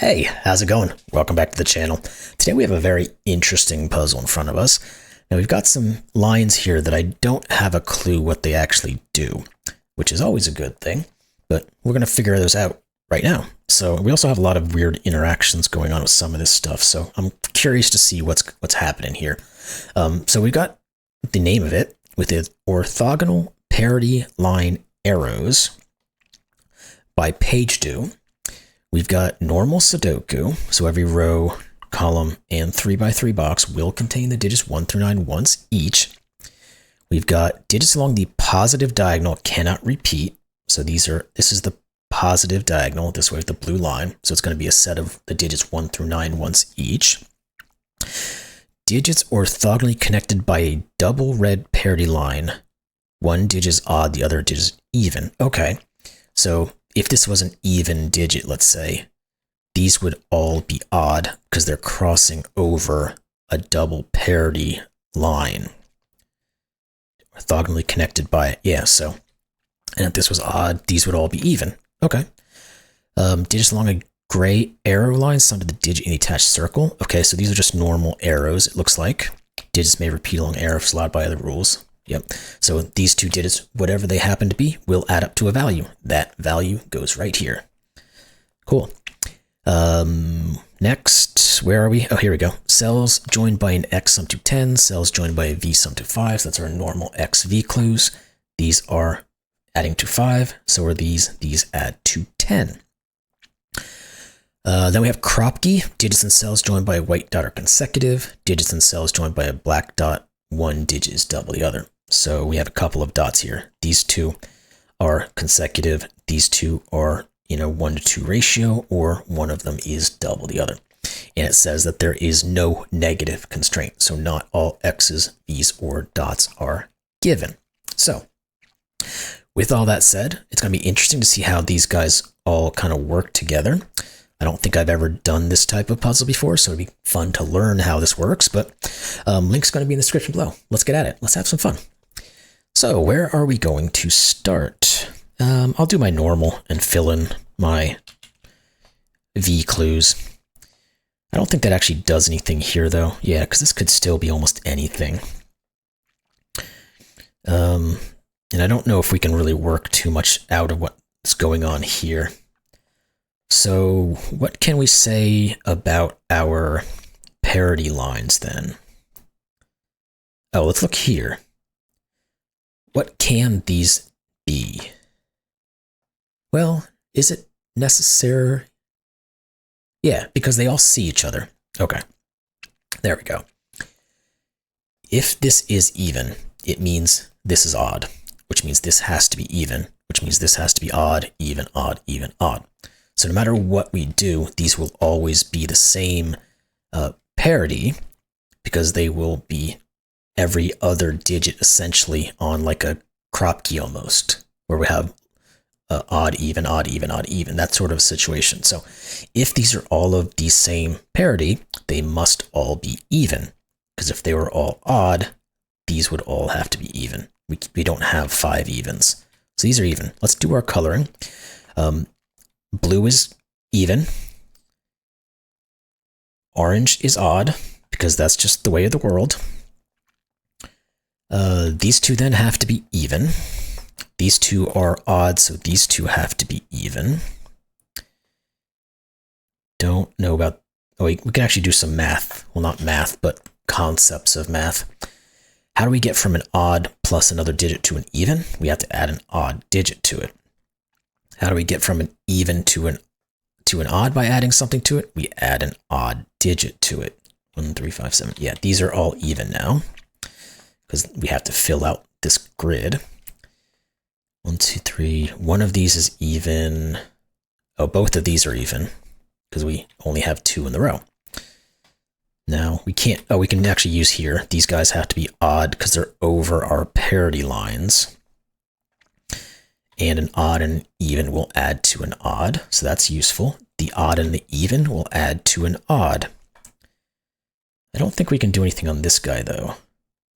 Hey, how's it going? Welcome back to the channel. Today we have a very interesting puzzle in front of us. Now we've got some lines here that I don't have a clue what they actually do, which is always a good thing, but we're going to figure those out right now. So we also have a lot of weird interactions going on with some of this stuff, so I'm curious to see what's happening here. So we've got the name of it with it, Orthogonal Parity Line Arrows by pagedo. We've got normal Sudoku, so every row, column, and 3x3 box will contain the digits 1 through 9 once each. We've got digits along the positive diagonal cannot repeat, so this is the positive diagonal, this way with the blue line, so it's going to be a set of the digits 1 through 9 once each. Digits orthogonally connected by a double red parity line. One digit is odd, the other digit is even. Okay, so if this was an even digit, let's say, these would all be odd because they're crossing over a double parity line. Orthogonally connected by it, yeah, so. And if this was odd, these would all be even. Okay. Digits along a gray arrow line sum to the digit in the attached circle. Okay, so these are just normal arrows, it looks like. Digits may repeat along arrows allowed by other rules. Yep. So these two digits, whatever they happen to be, will add up to a value. That value goes right here. Cool. Next, where are we? Oh, here we go. Cells joined by an X sum to 10, cells joined by a V sum to 5. So that's our normal XV clues. These are adding to 5. So are these. These add to 10. Then we have Kropki. Digits and cells joined by a white dot are consecutive. Digits and cells joined by a black dot. One digit is double the other. So we have a couple of dots here. These two are consecutive. These two are in a 1-to-2 ratio, or one of them is double the other. And it says that there is no negative constraint. So not all X's, V's, or dots are given. So with all that said, it's going to be interesting to see how these guys all kind of work together. I don't think I've ever done this type of puzzle before, so it'd be fun to learn how this works, but link's going to be in the description below. Let's get at it. Let's have some fun. So where are we going to start? I'll do my normal and fill in my V clues. I don't think that actually does anything here, though. Yeah, because this could still be almost anything. And I don't know if we can really work too much out of what's going on here. So what can we say about our parity lines then? Oh, let's look here. What can these be? Well, is it necessary? Yeah, because they all see each other. Okay, there we go. If this is even, it means this is odd, which means this has to be even, which means this has to be odd, even, odd, even, odd. So no matter what we do, these will always be the same parity, because they will be every other digit essentially on like a Kropki almost, where we have odd, even, odd, even, odd, even, that sort of situation. So if these are all of the same parity, they must all be even, because if they were all odd, these would all have to be even. We don't have 5 evens. So these are even. Let's do our coloring. Blue is even. Orange is odd, because that's just the way of the world. These two then have to be even. These two are odd, so these two have to be even. Don't know about... Oh, we can actually do some math. Well, not math, but concepts of math. How do we get from an odd plus another digit to an even? We have to add an odd digit to it. How do we get from an even to an odd by adding something to it? We add an odd digit to it. 1, 3, 5, 7. Yeah, these are all even now, because we have to fill out this grid. 1, 2, 3. One of these is even. Oh, both of these are even, because we only have 2 in the row. Now we can't. Oh, we can actually use here. These guys have to be odd because they're over our parity lines. And an odd and an even will add to an odd, so that's useful. The odd and the even will add to an odd. I don't think we can do anything on this guy, though,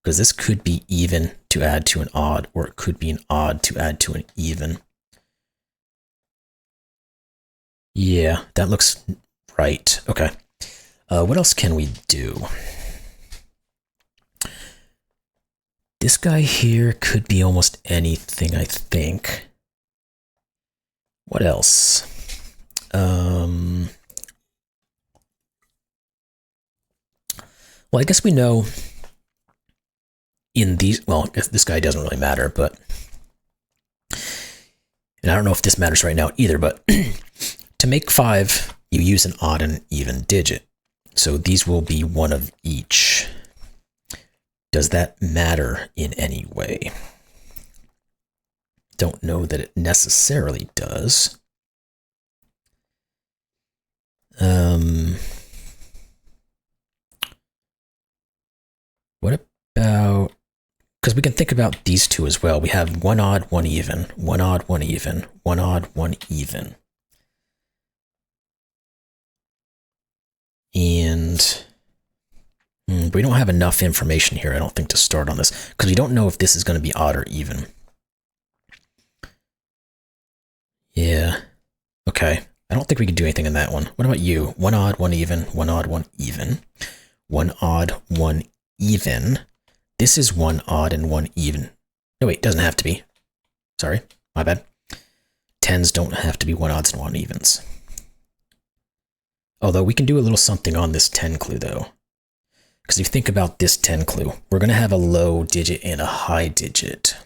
because this could be even to add to an odd, or it could be an odd to add to an even. Yeah, that looks right. Okay. What else can we do? This guy here could be almost anything, I think. What else? Well, I guess we know in these, well, this guy doesn't really matter, but, and I don't know if this matters right now either, but to make 5, you use an odd and even digit. So these will be one of each. Does that matter in any way? Don't know that it necessarily does. What about, because we can think about these two as well. We have one odd, one even, one odd, one even, one odd, one even. And we don't have enough information here, I don't think, to start on this, because we don't know if this is going to be odd or even. Yeah. Okay. I don't think we can do anything in that one. What about you? One odd, one even, one odd, one even. One odd, one even. This is one odd and one even. No, wait, it doesn't have to be. Sorry, my bad. 10s don't have to be one odds and one evens. Although we can do a little something on this 10 clue, though. Because if you think about this 10 clue, we're going to have a low digit and a high digit.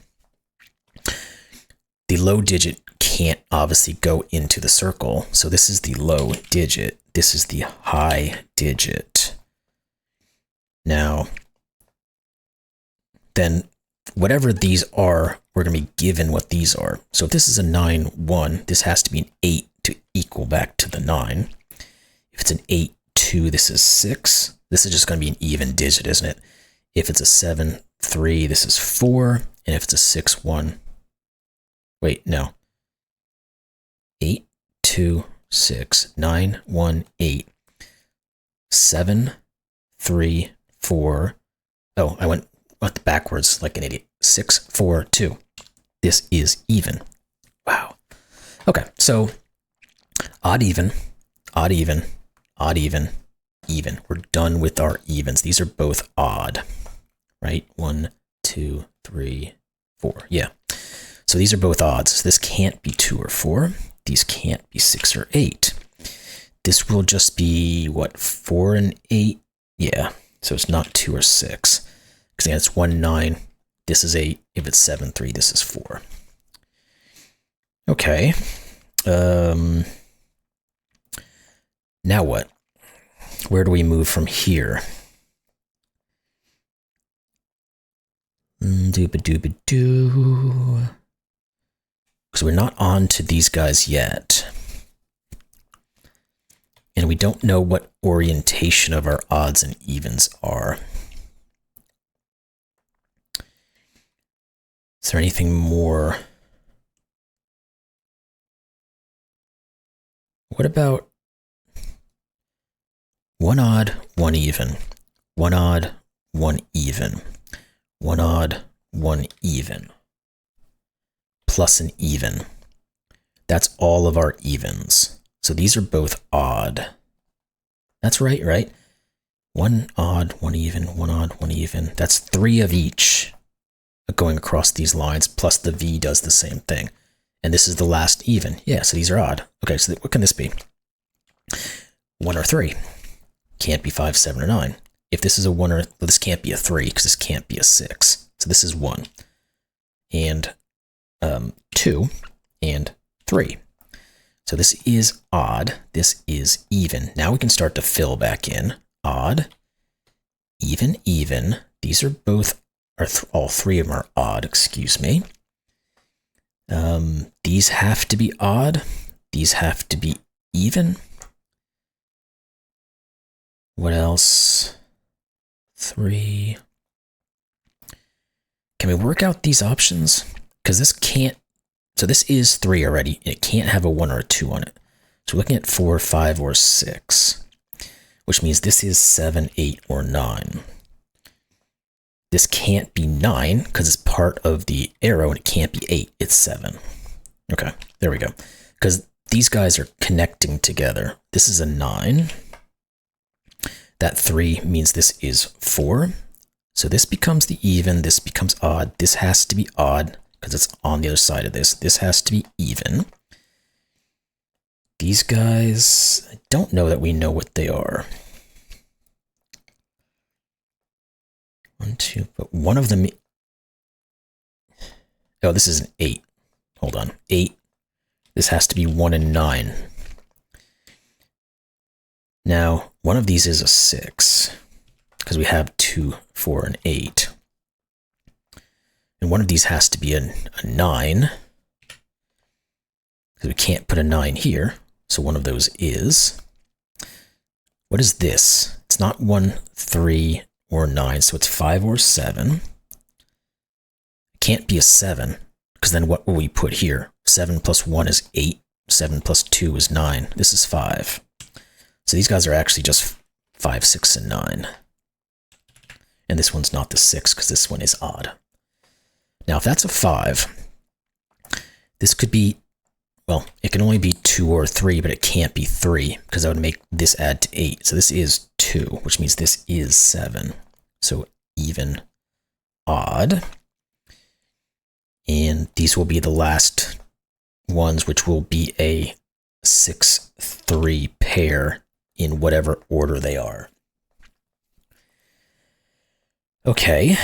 The low digit can't obviously go into the circle, so this is the low digit. This is the high digit. Now, then whatever these are, we're going to be given what these are. So if this is a 9, 1, this has to be an 8 to equal back to the 9. If it's an 8, 2, this is 6. This is just going to be an even digit, isn't it? If it's a 7, 3, this is 4. And if it's a 6, 1, wait, no. 8, 2, 6, 9, 1, 8, 7, 3, 4. Oh, I went backwards like an idiot. 6, 4, 2. This is even. Wow. Okay, so odd, even, odd, even, odd, even, even. We're done with our evens. These are both odd, right? 1, 2, 3, 4. Yeah. So these are both odds. So this can't be 2 or 4. These can't be 6 or 8. This will just be, what, 4 and 8? Yeah. So it's not 2 or 6. Because again, it's 1, 9. This is 8. If it's 7, 3, this is 4. Okay. Now what? Where do we move from here? Dooba-dooba-doo. Because we're not on to these guys yet. And we don't know what orientation of our odds and evens are. Is there anything more? What about one odd, one even, one odd, one even, one odd, one even, plus an even? That's all of our evens. So these are both odd. That's right, right? One odd, one even, one odd, one even. That's 3 of each going across these lines, plus the V does the same thing. And this is the last even. Yeah, so these are odd. Okay, so what can this be? 1 or 3. Can't be 5, 7, or 9. If this is a 1 or, well, this can't be a 3 because this can't be a 6. So this is 1. And 2 and 3. So this is odd. This is even. Now we can start to fill back in. Odd, even, even. These are both, all 3 of them are odd, excuse me. These have to be odd. These have to be even. What else? 3. Can we work out these options? Because this can't, so this is 3 already. It can't have a 1 or a 2 on it. So we're looking at 4, 5, or 6, which means this is 7, 8, or 9. This can't be 9 because it's part of the arrow, and it can't be 8. It's 7. Okay, there we go. Because these guys are connecting together. This is a 9. That 3 means this is 4. So this becomes the even, this becomes odd. This has to be odd because it's on the other side of this. This has to be even. These guys, I don't know that we know what they are. 1, 2, but one of them, oh, this is an 8. Hold on, 8. This has to be 1 and 9. Now, one of these is a 6, because we have 2, 4, and 8. And one of these has to be a 9, because we can't put a 9 here, so one of those is. What is this? It's not 1, 3, or 9, so it's 5 or 7. It can't be a 7, because then what will we put here? 7 plus 1 is 8, 7 plus 2 is 9. This is 5. So these guys are actually just 5, 6, and 9. And this one's not the 6, because this one is odd. Now, if that's a 5, this could be, well, it can only be 2 or 3, but it can't be 3, because that would make this add to 8. So this is 2, which means this is 7. So even, odd. And these will be the last ones, which will be a 6, 3 pair in whatever order they are. Okay.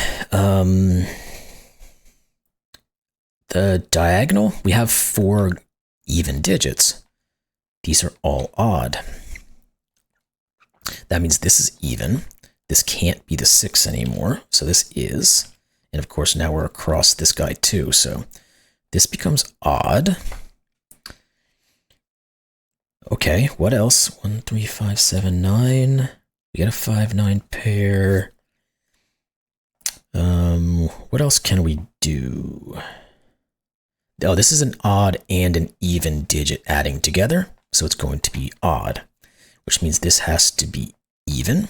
The diagonal, we have 4 even digits. These are all odd. That means this is even. This can't be the 6 anymore, so this is. And of course, now we're across this guy too, so this becomes odd. Okay, what else? 1, 3, 5, 7, 9. We got a 5, 9 pair. What else can we do? Oh, this is an odd and an even digit adding together, so it's going to be odd, which means this has to be even.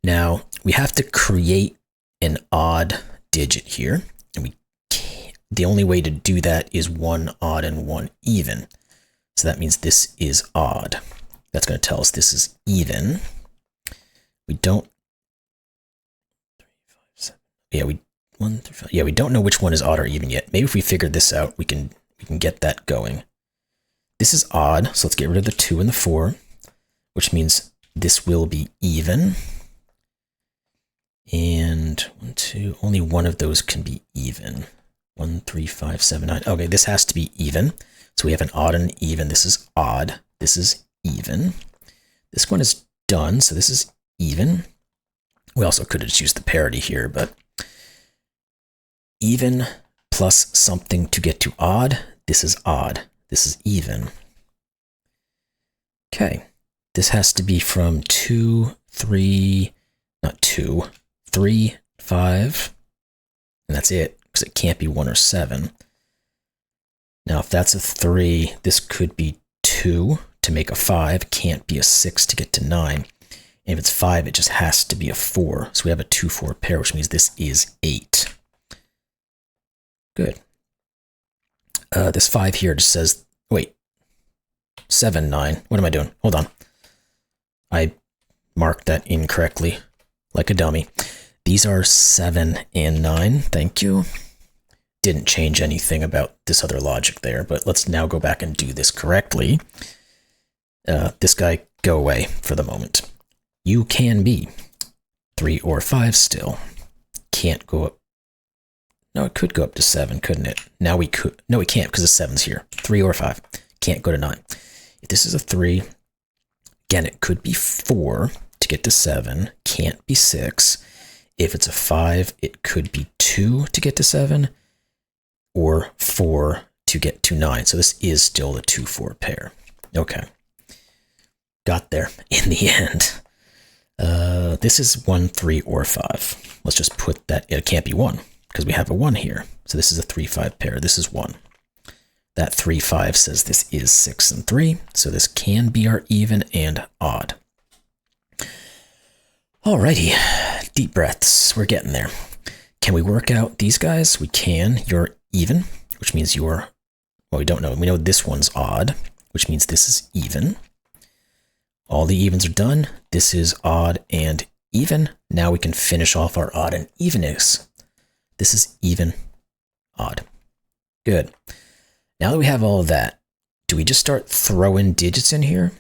Now, we have to create an odd digit here, and we can't. The only way to do that is 1 odd and 1 even. So that means this is odd. That's going to tell us this is even. We don't. 3, 5, 7. Yeah, 1 through 5. Yeah, we don't know which one is odd or even yet. Maybe if we figured this out, we can get that going. This is odd, so let's get rid of the 2 and the 4, which means this will be even. And 1, 2, only one of those can be even. 1, 3, 5, 7, 9. Okay, this has to be even. So we have an odd and an even. This is odd. This is even. This one is done, so this is even. We also could have just used the parity here, but even plus something to get to odd. This is odd. This is even. Okay. This has to be from 2, 3, not 2, 3, 5, and that's it, because it can't be 1 or 7. Now, if that's a 3, this could be 2 to make a 5, can't be a 6 to get to 9. And if it's 5, it just has to be a 4. So we have a 2, 4 pair, which means this is 8. Good. This 5 here just says, wait, 7, 9. What am I doing? Hold on. I marked that incorrectly, like a dummy. These are 7 and 9. Thank you. Didn't change anything about this other logic there, but let's now go back and do this correctly. This guy, go away for the moment. You can be 3 or 5 still. Can't go up. No, it could go up to 7, couldn't it? Now we could. No, we can't because the 7's here. 3 or 5. Can't go to 9. If this is a 3, again, it could be 4 to get to 7. Can't be 6. If it's a 5, it could be 2 to get to 7. Or 4 to get to 9. So this is still the 2, 4 pair. Okay. Got there in the end. This is 1, 3, or 5. Let's just put that. It can't be 1 because we have a 1 here. So this is a 3, 5 pair. This is 1. That 3, 5 says this is 6 and 3. So this can be our even and odd. Alrighty. Deep breaths. We're getting there. Can we work out these guys? We can. You're even, which means you're, Well, we don't know. We know this one's odd, which means this is even. All the evens are done. This is odd and even. Now we can finish off our odd and evenness. This is even, odd. Good. Now that we have all of that, do we just start throwing digits in here?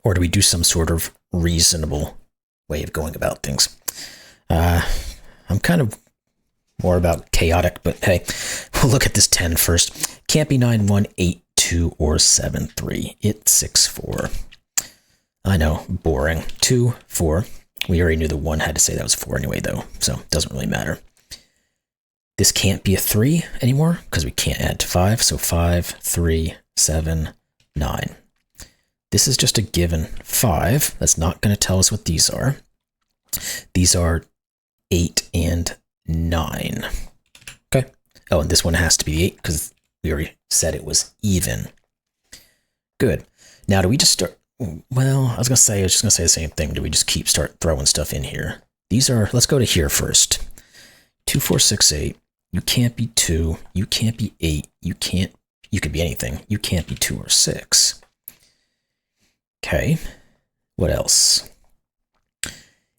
Or do we do some sort of reasonable way of going about things? I'm kind of more about chaotic, but hey, we'll look at this 10 first. Can't be 9, 1, 8, 2, or 7, 3. It's 6, 4. I know, boring. 2, 4. We already knew the 1 had to say that was 4 anyway, though, so it doesn't really matter. This can't be a 3 anymore, because we can't add to 5, so 5, 3, 7, 9. This is just a given 5. That's not going to tell us what these are. These are 8 and 9. Okay. Oh, and this one has to be 8, because we already said it was even. Good. Now, do we just start... Well, I was just going to say the same thing. Do we just start throwing stuff in here? These are... Let's go to here first. 2, 4, 6, 8. You can't be 2. You can't be 8. You could be anything. You can't be 2 or 6. Okay. What else?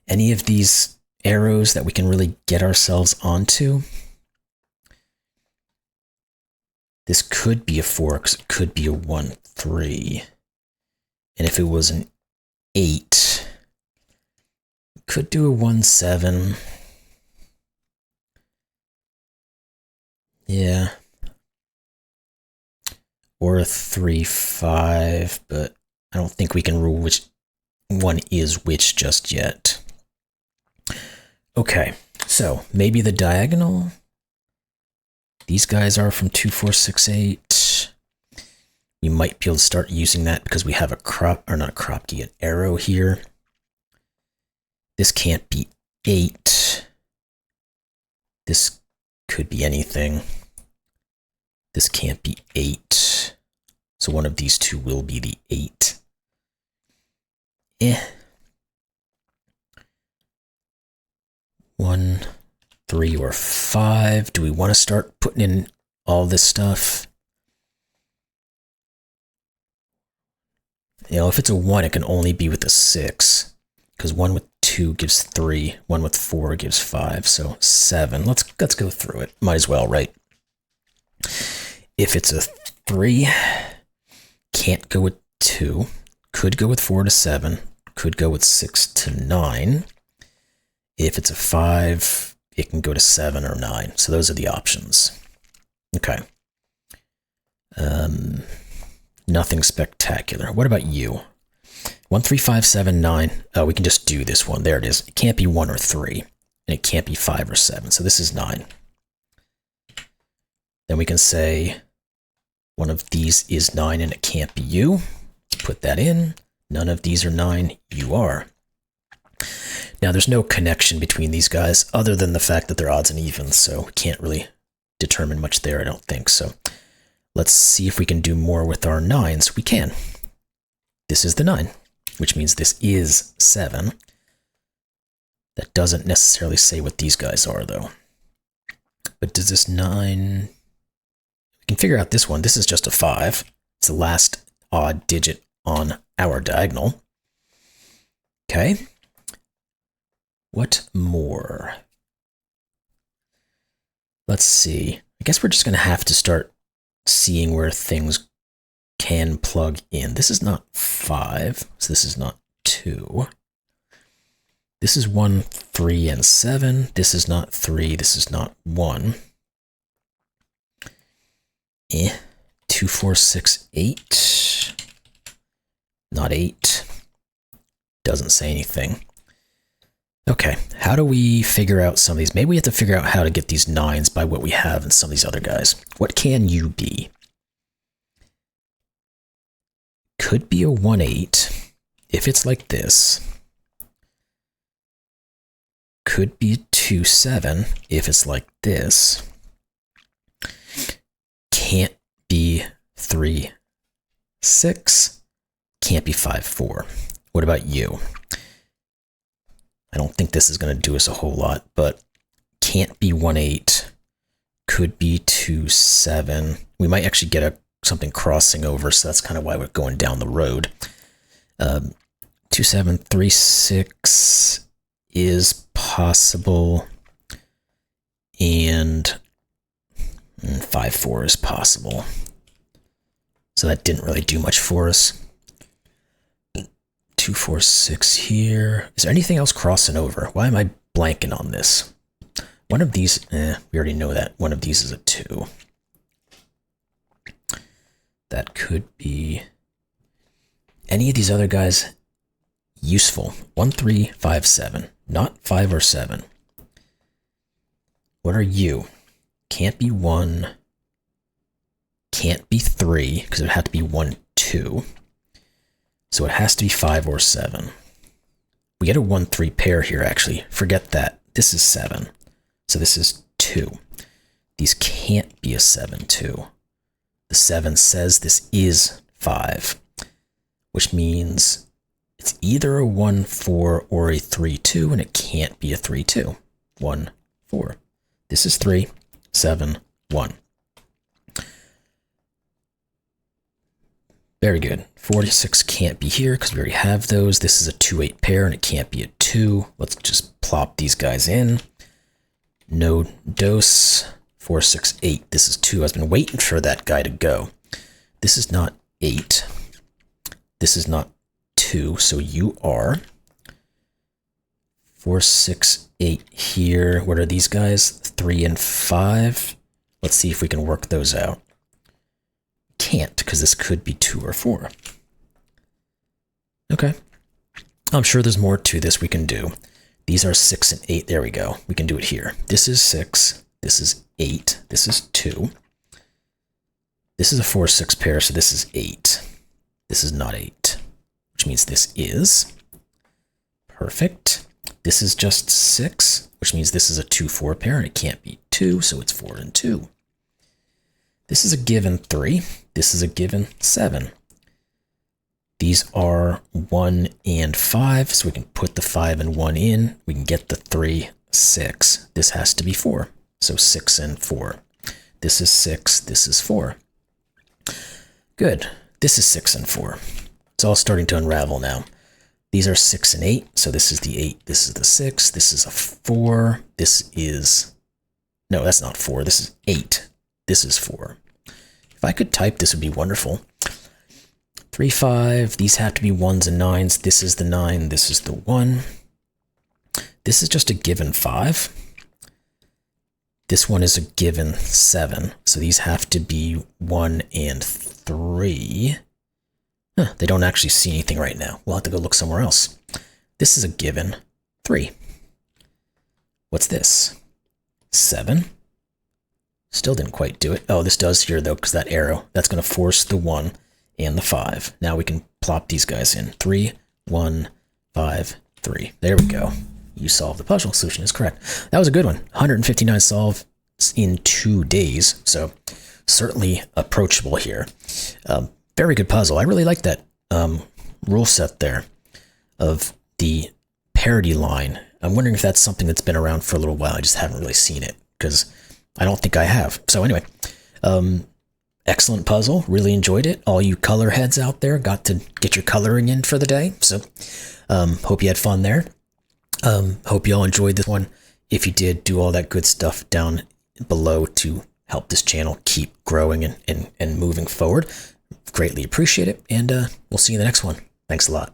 Any of these arrows that we can really get ourselves onto? This could be a 4, because it could be a 1, 3. And if it was an 8, we could do a 1, 7. Yeah. Or a 3, 5, but I don't think we can rule which one is which just yet. Okay, so maybe the diagonal. These guys are from 2, 4, 6, 8. We might be able to start using that because we have a an arrow here. This can't be 8. This could be anything. This can't be 8. So one of these two will be the 8. 1, 3, or 5. Do we want to start putting in all this stuff? You know, if it's a 1, it can only be with a 6. Because 1 with 2 gives 3. 1 with 4 gives 5. So 7. Let's go through it. Might as well, right? If it's a 3, can't go with 2. Could go with 4 to 7. Could go with 6 to 9. If it's a 5, it can go to 7 or 9. So those are the options. Okay. Nothing spectacular. What about you? 1, 3, 5, 7, 9. Oh, we can just do this one. There it is. It can't be 1 or 3. And it can't be 5 or 7. So this is 9. Then we can say one of these is 9 and it can't be you. Let's put that in. None of these are 9. You are. Now, there's no connection between these guys other than the fact that they're odds and evens, so we can't really determine much there, I don't think. So let's see if we can do more with our 9s. We can. This is the 9, which means this is 7. That doesn't necessarily say what these guys are, though. But does this 9... We can figure out this one. This is just a 5. It's the last odd digit on our diagonal. Okay. What more? Let's see. I guess we're just going to have to start seeing where things can plug in. This is not 5, so this is not 2. This is 1, 3, and 7. This is not 3. This is not 1. 2, 4, 6, 8. Not 8. Doesn't say anything. Okay, how do we figure out some of these? Maybe we have to figure out how to get these 9s by what we have in some of these other guys. What can you be? Could be a 1, 8 if it's like this. Could be a 2, 7 if it's like this. Can't be 3, 6. Can't be 5, 4. What about you? I don't think this is going to do us a whole lot, but can't be 1, 8. could be 2, 7. We might actually get something crossing over, so that's kind of why we're going down the road. 2, 7, 3, 6 is possible, and 5, 4 is possible. So that didn't really do much for us. 2, 4, 6 here. Is there anything else crossing over? Why am I blanking on this? One of these, we already know that. One of these is a 2. That could be any of these other guys useful. 1, 3, 5, 7. Not 5 or 7. What are you? Can't be 1. Can't be 3, because it would have to be 1, 2. So it has to be 5 or 7. We get a 1, 3 pair here, actually. Forget that. This is 7. So this is 2. These can't be a 7, 2. The 7 says this is 5, which means it's either a 1, 4 or a 3, 2, and it can't be a 3, 2. 1, 4. This is 3, 7, 1. Very good. 46 can't be here because we already have those. This is a 2, 8 pair, and it can't be a 2. Let's just plop these guys in. No dose. 4, 6, 8. This is 2. I've been waiting for that guy to go. This is not 8. This is not 2. So you are 4, 6, 8 here. What are these guys? 3 and 5. Let's see if we can work those out. Can't, because this could be 2 or 4. Okay. I'm sure there's more to this we can do. These are 6 and 8. There we go. We can do it here. This is 6. This is 8. This is 2. This is a 4, 6 pair, so this is 8. This is not 8, which means this is. Perfect. This is just 6, which means this is a 2, 4 pair, and it can't be 2, so it's 4 and 2. This is a given 3. This is a given 7. These are 1 and 5, so we can put the 5 and 1 in. We can get the 3, 6. This has to be 4, so 6 and 4. This is 6. This is 4. Good. This is 6 and 4. It's all starting to unravel now. These are 6 and 8, so this is the 8. This is the 6. This is a 4. This is... No, that's not 4. This is 8. This is 4. If I could type, this would be wonderful. 3, 5. These have to be 1s and 9s. This is the 9. This is the 1. This is just a given 5. This one is a given 7. So these have to be 1 and 3. Huh, they don't actually see anything right now. We'll have to go look somewhere else. This is a given 3. What's this? 7. Still didn't quite do it. Oh, this does here, though, because that arrow, that's going to force the 1 and the 5. Now we can plop these guys in. 3, 1, 5, 3. There we go. You solved the puzzle. Solution is correct. That was a good one. 159 solves in 2 days. So certainly approachable here. Very good puzzle. I really like that rule set there of the parity line. I'm wondering if that's something that's been around for a little while. I just haven't really seen it because I don't think I have. So anyway, excellent puzzle. Really enjoyed it. All you color heads out there got to get your coloring in for the day. So hope you had fun there. Hope you all enjoyed this one. If you did, do all that good stuff down below to help this channel keep growing and moving forward. Greatly appreciate it. And we'll see you in the next one. Thanks a lot.